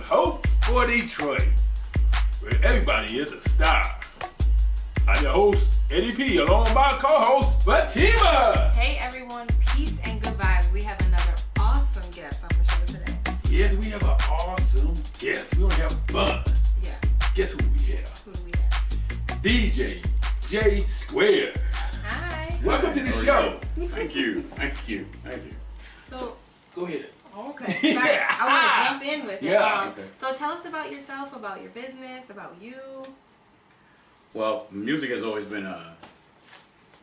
Hope for Detroit, where everybody is a star. I'm your host, Eddie P, along with my co-host, Fatima. Hey everyone, peace and good vibes. We have another awesome guest on the show today. Yes, we have an awesome guest. We only have fun. Yeah. Guess who we have? Who do we have? DJ J Square. Hi. Welcome to the show. Thank you. So, Go ahead. okay. Yeah. I want to jump in with it. Yeah. Okay. So tell us about yourself, about your business, about you. Well, music has always been a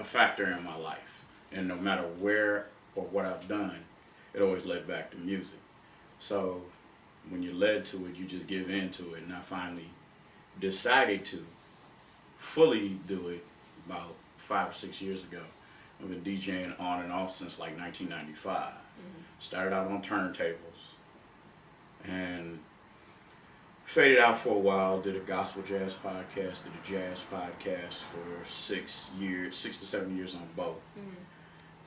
factor in my life, and no matter where or what I've done, it always led back to music. So when you're led to it, you just give in to it, and I finally decided to fully do it about 5 or 6 years ago. I've been DJing on and off since like 1995. Started out on turntables and faded out for a while, did a gospel jazz podcast, did a jazz podcast for 6 to 7 years on both.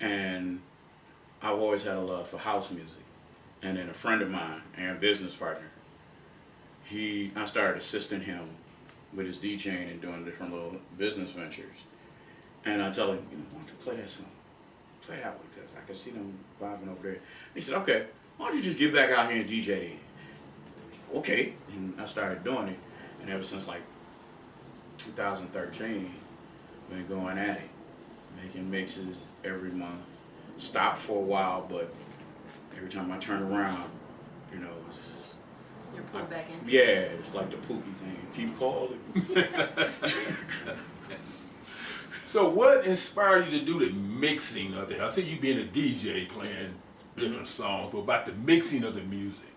And I've always had a love for house music. And then a friend of mine and business partner, I started assisting him with his DJing and doing different little business ventures. And I tell him, why don't you play that song? Play that one, because I can see them vibing over there. He said, okay, why don't you just get back out here and DJ then? Okay, and I started doing it, and ever since like 2013, been going at it, making mixes every month. Stopped for a while, but every time I turn around, it's, You're pulled back into yeah, it's like the Pookie thing. Keep calling. So what inspired you to do the mixing of it? I see you being a DJ playing different songs, but about the mixing of the music.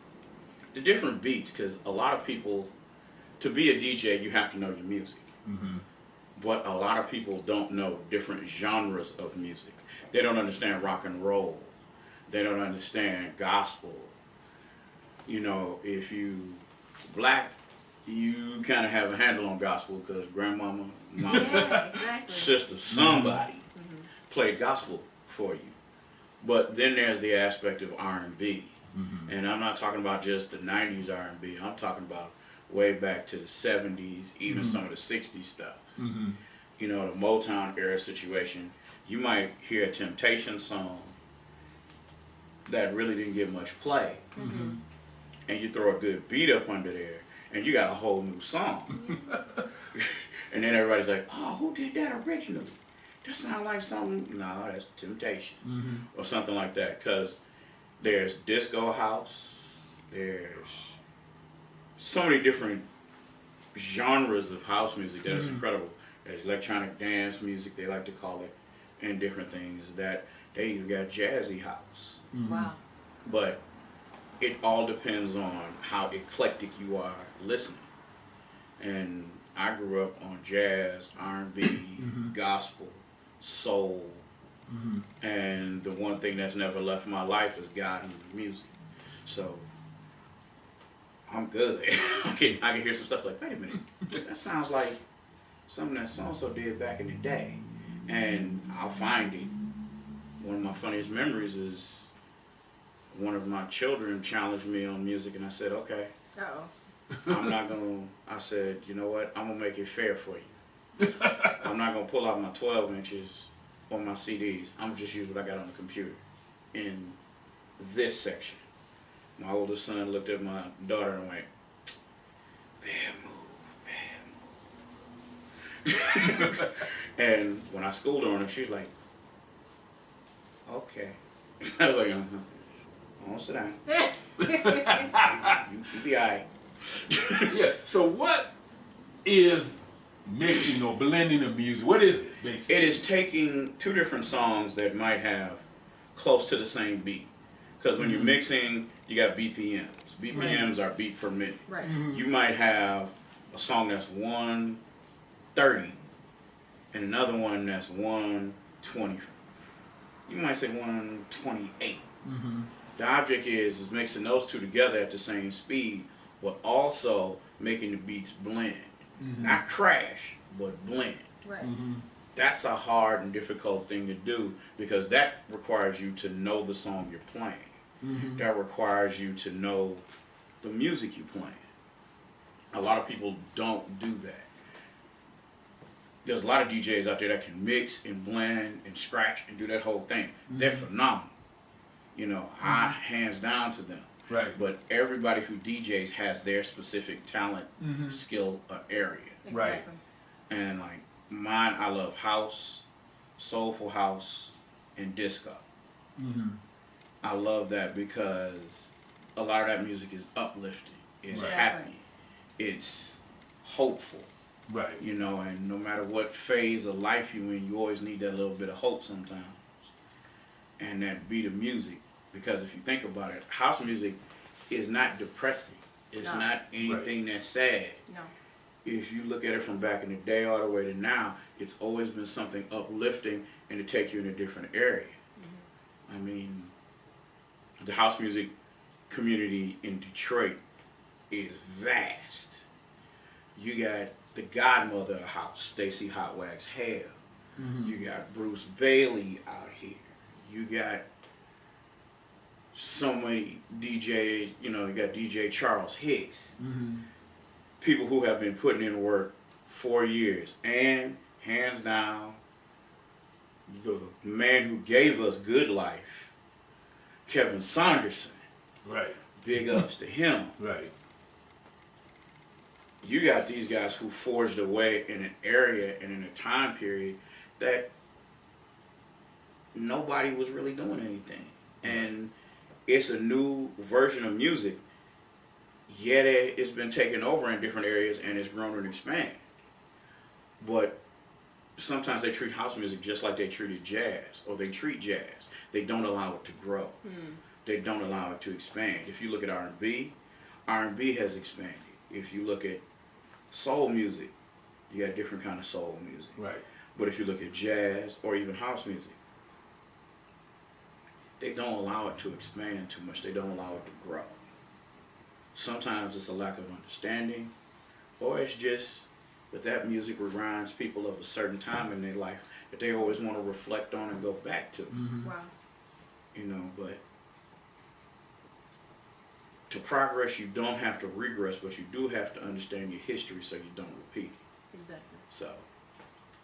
The different beats, because a lot of people, to be a DJ, you have to know your music. But a lot of people don't know different genres of music. They don't understand rock and roll. They don't understand gospel. If you black, you kind of have a handle on gospel because grandmama, mama, Yeah, exactly. sister, somebody played gospel for you. But then there's the aspect of R&B. And I'm not talking about just the 90s R&B. I'm talking about way back to the 70s, even some of the 60s stuff. The Motown era situation. You might hear a Temptation song that really didn't get much play. And you throw a good beat up under there, and you got a whole new song. And then everybody's like, oh, who did that originally? That sounds like something. No, that's Temptations. Or something like that. Because there's disco house, there's so many different genres of house music that is incredible. There's electronic dance music, they like to call it, and different things that they even got jazzy house. Wow. But it all depends on how eclectic you are listening. And I grew up on jazz, R&B, gospel, soul, and the one thing that's never left my life is God and music. So I'm good. I can hear some stuff like, wait a minute, that sounds like something that so-and-so did back in the day. And I'll find it. One of my funniest memories is one of my children challenged me on music, and I said, okay, I said, you know what, I'm going to make it fair for you. I'm not going to pull out my 12 inches on my CDs. I'm going to just use what I got on the computer in this section. My oldest son looked at my daughter and went, bad move. And when I schooled her on it, she was like, okay. I was like, don't sit down. You be all right. Yeah. So what is mixing or blending of music? What is it basically? It is taking two different songs that might have close to the same beat. Because when you're mixing, you got BPMs. BPMs are beat per minute. Right. You might have a song that's 130 and another one that's 120. You might say 128. The object is mixing those two together at the same speed, but also making the beats blend. Not crash, but blend. Right. That's a hard and difficult thing to do because that requires you to know the song you're playing. That requires you to know the music you playing. A lot of people don't do that. There's a lot of DJs out there that can mix and blend and scratch and do that whole thing. They're phenomenal. You know, I hands down to them. Right. But everybody who DJs has their specific talent, skill, area. Right. Exactly. And like mine, I love house, soulful house, and disco. I love that because a lot of that music is uplifting, it's Right. happy, it's hopeful. Right. You know, and no matter what phase of life you're in, you always need that little bit of hope sometimes. And that beat of music, because if you think about it, house music is not depressing. It's No. not anything that's sad. No. If you look at it from back in the day all the way to now, it's always been something uplifting and to take you in a different area. I mean, the house music community in Detroit is vast. You got the godmother of house, Stacey Hot Wax Hale. You got Bruce Bailey out here. You got so many DJs, you know, you got DJ Charles Hicks. People who have been putting in work for years. And hands down, the man who gave us Good Life, Kevin Saunderson. Right. Big ups to him. Right. You got these guys who forged a way in an area and in a time period that nobody was really doing anything. And it's a new version of music, yet it's been taken over in different areas and it's grown and expanded. But sometimes they treat house music just like they treated jazz, or they treat jazz. They don't allow it to grow. They don't allow it to expand. If you look at R&B, R&B has expanded. If you look at soul music, you got different kind of soul music. Right. But if you look at jazz or even house music, they don't allow it to expand too much. They don't allow it to grow. Sometimes it's a lack of understanding, or it's just that music reminds people of a certain time in their life that they always want to reflect on and go back to. Wow. You know, but to progress, you don't have to regress, but you do have to understand your history so you don't repeat it. Exactly. So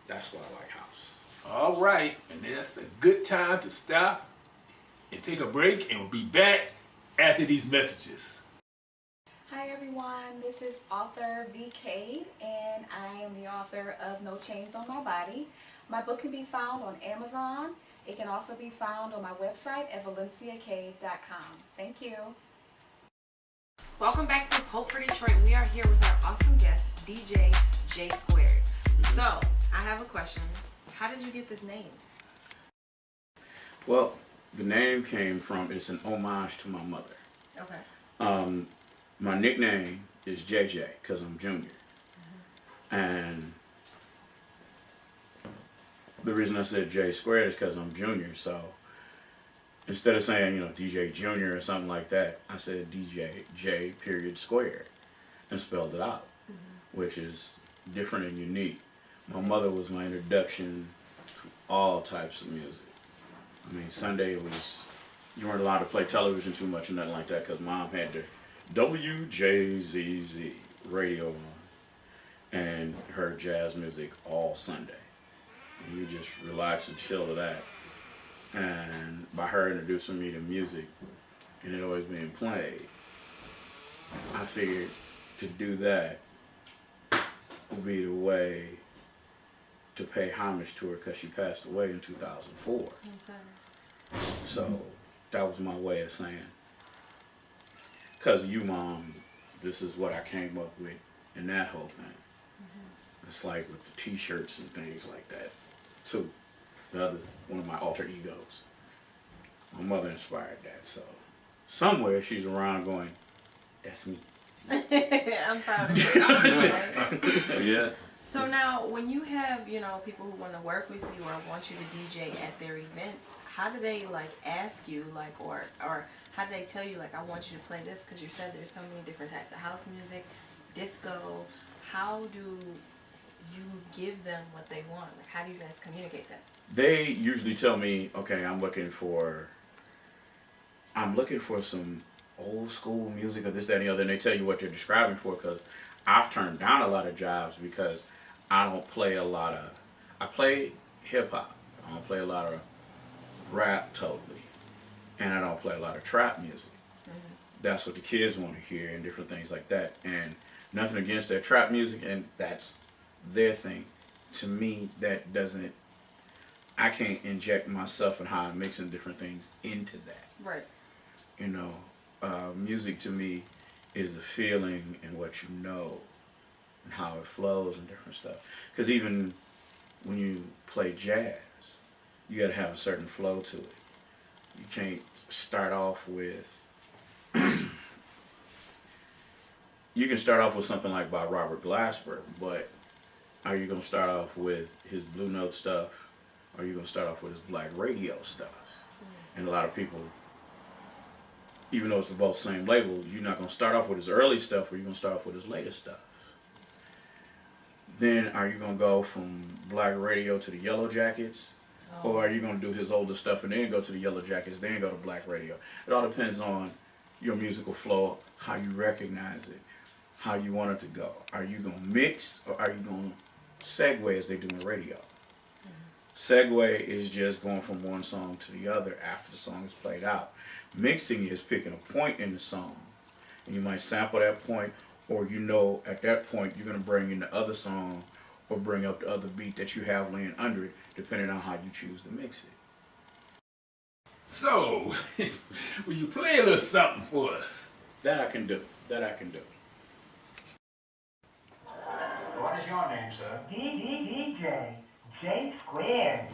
that's why I like house. All right. And that's a good time to stop and take a break, and we'll be back after these messages. Hi everyone, this is author VK, and I am the author of No Chains on My Body. My book can be found on Amazon. It can also be found on my website at valenciacade.com. Thank you. Welcome back to Hope for Detroit. We are here with our awesome guest, DJ J Squared. So, I have a question. How did you get this name? Well, the name came from, it's an homage to my mother. Okay. My nickname is JJ because I'm junior. And the reason I said J Squared is because I'm junior. So instead of saying, you know, DJ Junior or something like that, I said DJ J period squared and spelled it out, which is different and unique. My mother was my introduction to all types of music. I mean, Sunday was, you weren't allowed to play television too much or nothing like that because Mom had the WJZZ radio on and heard jazz music all Sunday. And you just relax and chill to that. And by her introducing me to music and it always being played, I figured to do that would be the way to pay homage to her because she passed away in 2004. I'm sorry. So that was my way of saying, because you, Mom, this is what I came up with and that whole thing. It's like with the t-shirts and things like that too. The other, one of my alter egos. My mother inspired that, so somewhere she's around going, that's me. I'm proud of you. Yeah. So now, when you have, you know, people who want to work with you or want you to DJ at their events, how do they like ask you, like, or how do they tell you, like, I want you to play this? Because you said there's so many different types of house music, disco. How do you give them what they want? Like, how do you guys communicate that? They usually tell me, okay, I'm looking for some old school music or this, that, and the other, and they tell you what they're describing for. Because I've turned down a lot of jobs because I don't play a lot of. I play hip hop. I don't play a lot of rap totally, and I don't play a lot of trap music. That's what the kids want to hear and different things like that. And nothing against their trap music, and that's their thing. To me, that doesn't. I can't inject myself and how I'm mixing different things into that. Right. You know, music to me is a feeling and what you know and how it flows and different stuff. Because even when you play jazz, you got to have a certain flow to it. You can't start off with. You can start off with something like by Robert Glasper, but are you going to start off with his Blue Note stuff? Or are you going to start off with his Black Radio stuff? And a lot of people, even though it's the both same label, you're not going to start off with his early stuff, or you're going to start off with his latest stuff. Then are you going to go from Black Radio to the Yellow Jackets? Or are you going to do his older stuff and then go to the Yellow Jackets, then go to Black Radio? It all depends on your musical flow, how you recognize it, how you want it to go. Are you going to mix, or are you going to segue as they do in radio? Segue is just going from one song to the other after the song is played out. Mixing is picking a point in the song, and you might sample that point, or you know at that point you're going to bring in the other song or bring up the other beat that you have laying under it, depending on how you choose to mix it. So, will you play a little something for us? That I can do. What is your name, sir? DJ J Squared.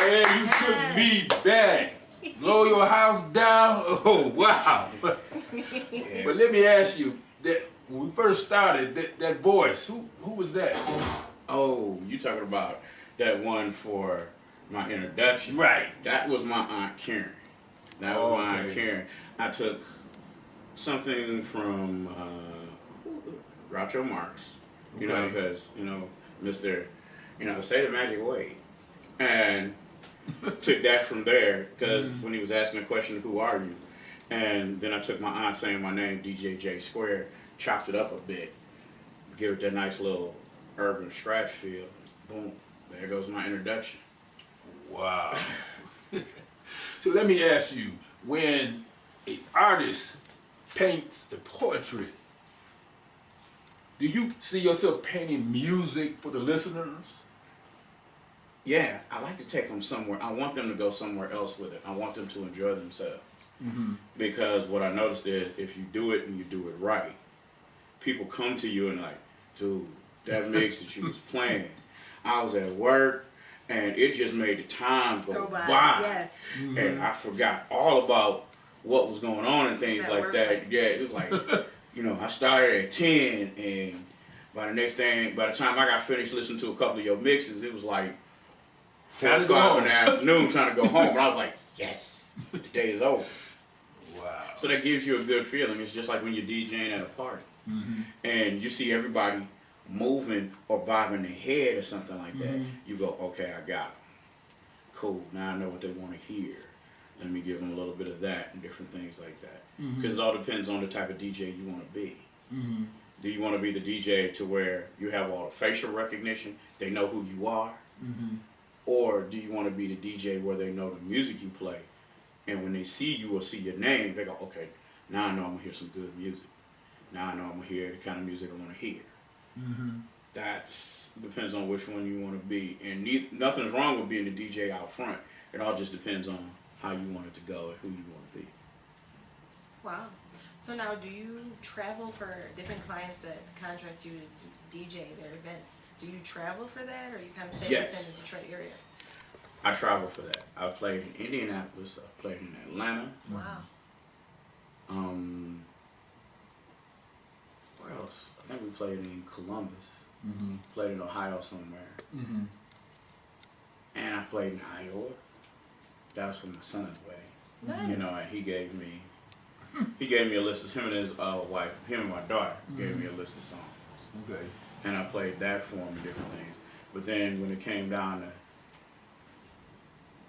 Man, you took me back. Blow your house down. Oh wow. But let me ask you, that when we first started, that voice, who was that? Oh, you talking about that one for my introduction? Right. That was my Aunt Karen. That was my Aunt Karen. I took something from Groucho Marx, you know, because, you know, Mr., you know, say the magic word. And took that from there, because when he was asking the question, who are you? And then I took my aunt saying my name, DJ J Square, chopped it up a bit, give it that nice little urban scratch feel. Boom, there goes my introduction. Wow. So let me ask you, when an artist paints a portrait, do you see yourself painting music for the listeners? Yeah, I like to take them somewhere. I want them to go somewhere else with it. I want them to enjoy themselves. Because what I noticed is, if you do it and you do it right, people come to you and like, dude, that mix that you was playing, I was at work and it just made the time go by. Yes. And I forgot all about what was going on and things that like that. wordplay. Yeah, it was like, you know, I started at 10 and by the time I got finished listening to a couple of your mixes, it was like 4 Time or to go 5 home. in the afternoon trying to go home. And I was like, yes, the day is over. Wow. So that gives you a good feeling. It's just like when you're DJing at a party and you see everybody moving or bobbing their head or something like that. You go, okay, I got it. Cool, now I know what they want to hear. Let me give them a little bit of that and different things like that. Because it all depends on the type of DJ you want to be. Do you want to be the DJ to where you have all the facial recognition, they know who you are? Or do you want to be the DJ where they know the music you play, and when they see you or see your name, they go, okay, now I know I'm going to hear some good music. Now I know I'm going to hear the kind of music I want to hear. That's depends on which one you want to be. And nothing's wrong with being the DJ out front. It all just depends on how you want it to go and who you want to be. Wow. So now, do you travel for different clients that contract you to DJ their events? Do you travel for that, or you kind of stay within the Detroit area? I travel for that. I played in Indianapolis. I played in Atlanta. Wow. Where else? I think we played in Columbus. Played in Ohio somewhere. And I played in Iowa. That was for my son's wedding. Nice. You know, and he gave me a list of him and his wife, him and my daughter gave me a list of songs. Okay. And I played that for him and different things. But then when it came down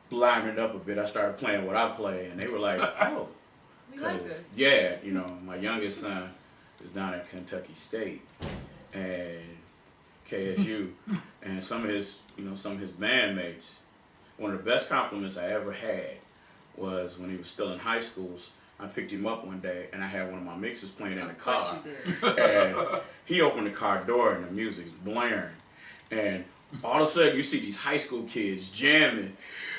to liven it up a bit, I started playing what I play, and they were like, oh. We like this. Yeah, you know, my youngest son is down at Kentucky State and KSU, and some of his bandmates, one of the best compliments I ever had was when he was still in high school. I picked him up one day and I had one of my mixes playing in the car. Of course you did. And he opened the car door and the music's blaring. And all of a sudden you see these high school kids jamming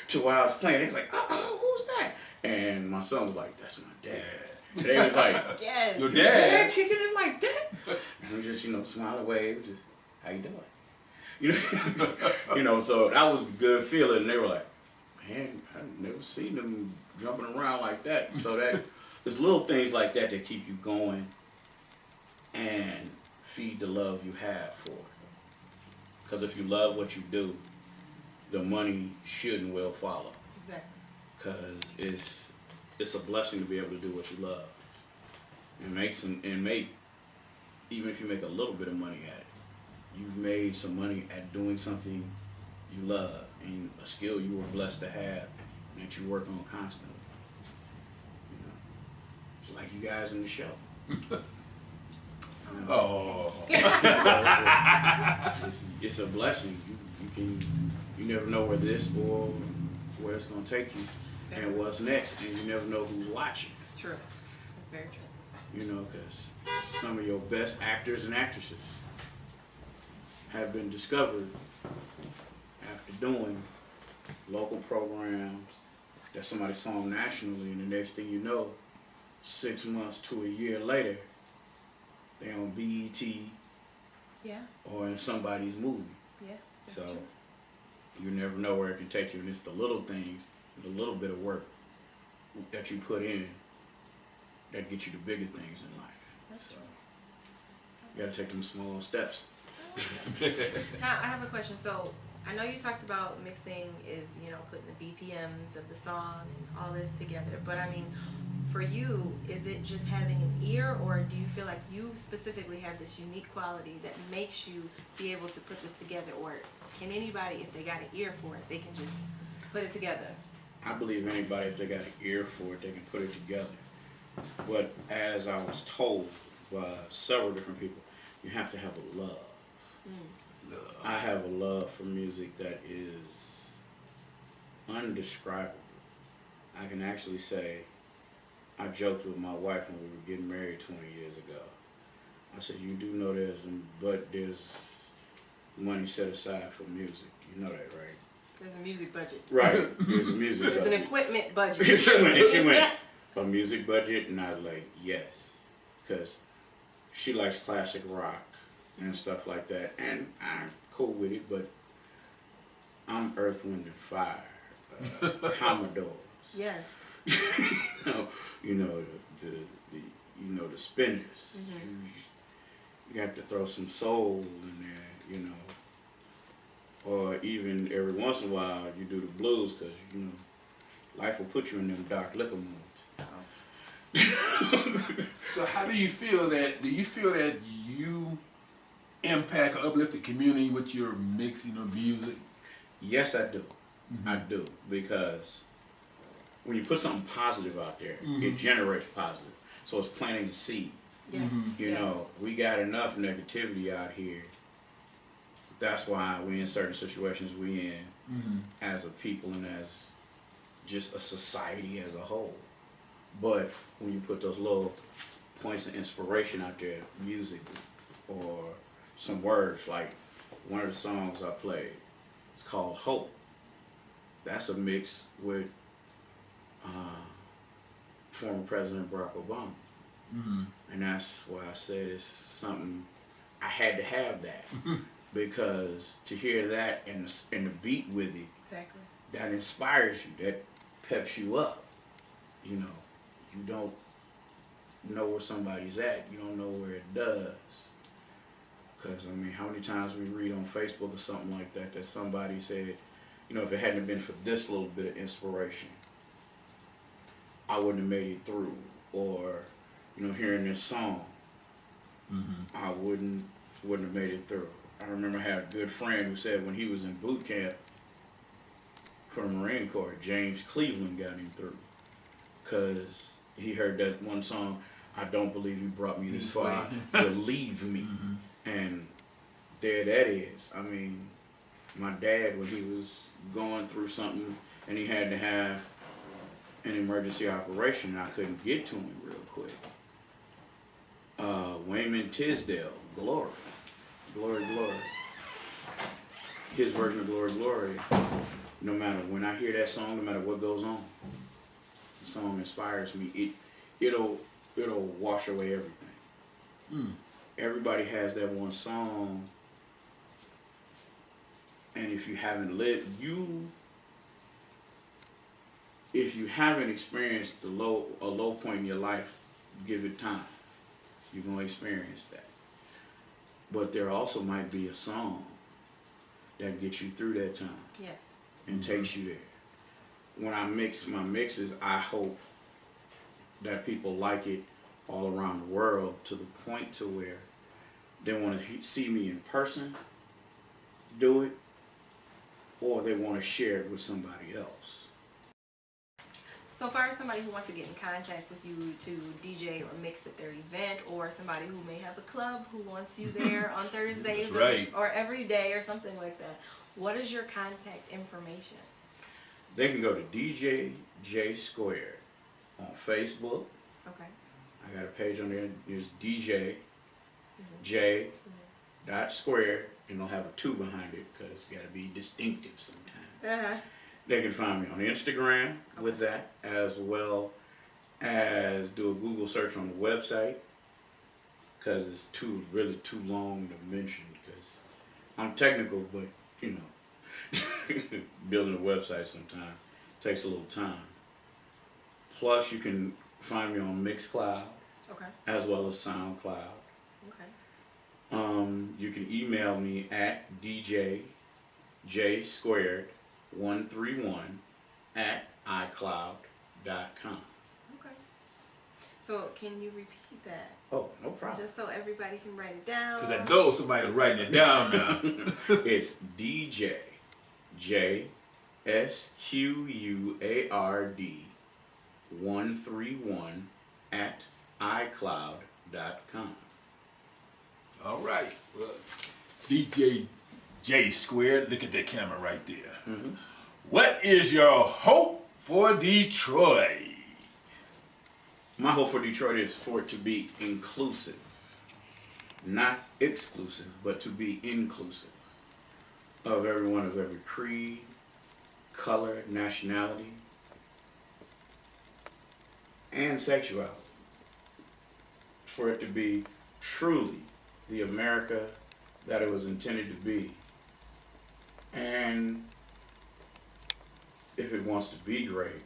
to what I was playing. They're like, who's that? And my son was like, that's my dad. And they was like, Yes. Your dad dad? kicking in like that? And we just, smile and wave, just, how you doing? You know, so that was a good feeling. And they were like, man, I've never seen them jumping around like that. So that there's little things like that that keep you going and feed the love you have for it. Because if you love what you do, the money should and will follow. Exactly. Because it's a blessing to be able to do what you love. Even if you make a little bit of money at it, you've made some money at doing something you love and a skill you were blessed to have and that you work on constantly. It's like you guys in the show. Oh. It's a blessing. You never know where this or where it's gonna take you and what's next, and you never know who's watching. True. That's very true. Because some of your best actors and actresses have been discovered after doing local programs that somebody saw them nationally, and the next thing you know, 6 months to a year later, they're on BET Yeah. or in somebody's movie. Yeah. That's So true. You never know where it can take you, and it's the little things, the little bit of work that you put in that get you the bigger things in life. So you gotta take them small steps. Now I have a question. So I know you talked about mixing is, you know, putting the BPMs of the song and all this together. But I mean, for you, is it just having an ear, or do you feel like you specifically have this unique quality that makes you be able to put this together? Or can anybody, if they got an ear for it, they can just put it together? I believe anybody, if they got an ear for it, they can put it together. But as I was told by several different people, you have to have a love. I have a love for music that is undescribable. I can actually say, I joked with my wife when we were getting married 20 years ago. I said, you do know there's money set aside for music. You know that, right? There's a music budget. Right, there's a music There's budget. an equipment budget. She went, a music budget? And I was like, yes. Because she likes classic rock and stuff like that. And I'm cool with it, but I'm Earth, Wind, and Fire. Commodores. Yes. you know, the spinners. You have to throw some soul in there, you know. Or even every once in a while you do the blues, because, you know, life will put you in them dark liquor moods. So how do you feel that you impact or uplift the community with your mixing of music? Yes, I do. I do, because when you put something positive out there, it generates positive. So it's planting a seed. Yes. You know, we got enough negativity out here. That's why we in certain situations we in as a people and as just a society as a whole. But when you put those little points of inspiration out there, music or some words, like one of the songs I played, it's called Hope. That's a mix with former President Barack Obama. And that's why I said it's something, I had to have that. Because to hear that and the beat with it, Exactly. that inspires you, that peps you up. You know, you don't know where somebody's at, you don't know where it does. Because, I mean, how many times we read on Facebook or something like that, that somebody said, you know, if it hadn't been for this little bit of inspiration, I wouldn't have made it through. Or, you know, hearing this song, I wouldn't have made it through. I remember I had a good friend who said when he was in boot camp for the Marine Corps, James Cleveland got him through. Because he heard that one song, I don't believe you brought me this far, believe me. And there that is. I mean, my dad, when he was going through something and he had to have an emergency operation, I couldn't get to him real quick. Wayman Tisdale, Glory. Glory, Glory. His version of Glory, Glory, no matter when I hear that song, no matter what goes on, the song inspires me. It'll wash away everything. Everybody has that one song, and if you haven't if you haven't experienced a low point in your life, give it time. You're gonna experience that. But there also might be a song that gets you through that time. Yes. And takes you there. When I mix my mixes, I hope that people like it all around the world, to the point to where they want to see me in person do it, or they want to share it with somebody else. So far as somebody who wants to get in contact with you to DJ or mix at their event, or somebody who may have a club who wants you there on Thursdays That's right. or every day or something like that, what is your contact information? They can go to DJ J Squared on Facebook. Okay. I got a page on there. There's DJ J dot squared, and they'll have a 2 behind it because you got to be distinctive sometimes. They can find me on Instagram with that, as well as do a Google search on the website, because it's really too long to mention, because I'm technical, but you know. building a website sometimes takes a little time. Plus, you can find me on Mixcloud Okay. as well as SoundCloud. Okay. You can email me at djj131@icloud.com. Okay. So can you repeat that? Oh, no problem. Just so everybody can write it down. Because I know somebody's writing it down now. It's djjsquard131@icloud.com. All right. Well, DJ J Squared, look at that camera right there. Mhm. What is your hope for Detroit? My hope for Detroit is for it to be inclusive. Not exclusive, but to be inclusive of everyone of every creed, color, nationality, and sexuality. For it to be truly the America that it was intended to be. And if it wants to be great,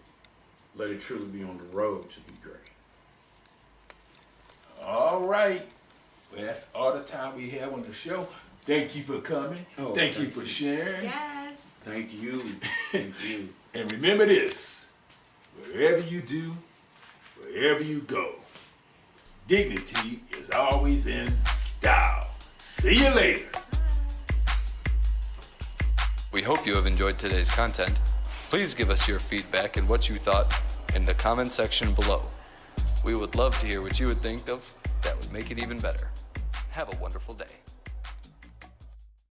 let it truly be on the road to be great. All right. Well, that's all the time we have on the show. Thank you for coming. Oh, thank you thank for you. sharing. Yes. Thank you. Thank you. And remember this, wherever you do, wherever you go, dignity is always in style. See you later. We hope you have enjoyed today's content. Please give us your feedback and what you thought in the comment section below. We would love to hear what you would think of that would make it even better. Have a wonderful day.